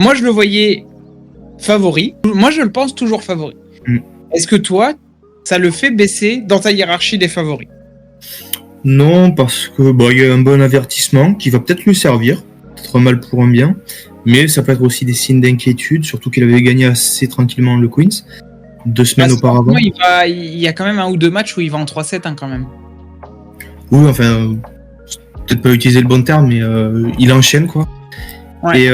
Moi, je le voyais favori. Moi, je le pense toujours favori. Est-ce que toi, ça le fait baisser dans ta hiérarchie des favoris? Non, parce que il y a un bon avertissement qui va peut-être lui servir, peut-être un mal pour un bien, mais ça peut être aussi des signes d'inquiétude, surtout qu'il avait gagné assez tranquillement le Queens 2 semaines auparavant. Il y a quand même 1 ou 2 matchs où il va en 3-7 quand même. Oui, enfin, peut-être pas utiliser le bon terme, mais il enchaîne quoi. Ouais.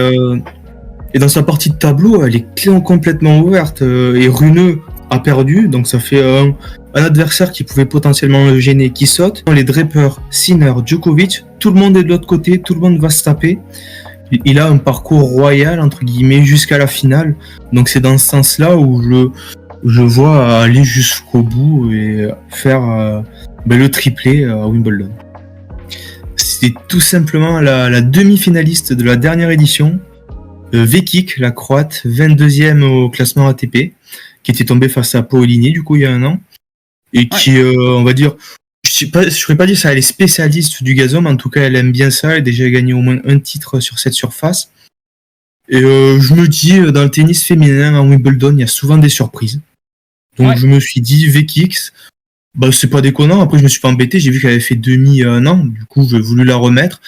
Et dans sa partie de tableau, les clés ont complètement ouvertes et Runeux a perdu, donc ça fait un adversaire qui pouvait potentiellement le gêner qui saute. Les Draper, Sinner, Djokovic, tout le monde est de l'autre côté, tout le monde va se taper. Il a un parcours royal entre guillemets jusqu'à la finale, donc c'est dans ce sens-là où je vois aller jusqu'au bout et faire le triplé à Wimbledon. C'est tout simplement la demi-finaliste de la dernière édition, Vekic, la Croate, 22e au classement ATP, qui était tombée face à Paolini du coup il y a un an, et qui, on va dire, je ne saurais pas dire ça, elle est spécialiste du gazon, mais en tout cas elle aime bien ça, elle a déjà gagné au moins un titre sur cette surface. Et je me dis, dans le tennis féminin à Wimbledon, il y a souvent des surprises. Donc je me suis dit, Vekic, c'est pas déconnant. Après je me suis pas embêté, j'ai vu qu'elle avait fait demi il y a un an, du coup j'ai voulu la remettre.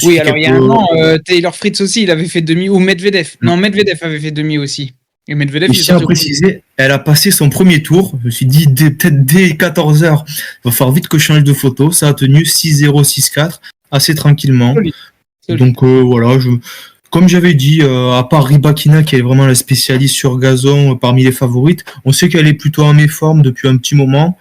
Oui, alors il y a un an, Taylor Fritz aussi, il avait fait demi, ou Medvedev. Non, Medvedev avait fait demi aussi. Et Medvedev, je tiens à préciser, elle a passé son premier tour. Je me suis dit, peut-être dès 14h, il va falloir vite que je change de photo. Ça a tenu 6-0, 6-4, assez tranquillement. Solide. Donc voilà, comme j'avais dit, à part Rybakina, qui est vraiment la spécialiste sur gazon parmi les favorites, on sait qu'elle est plutôt en méforme depuis un petit moment.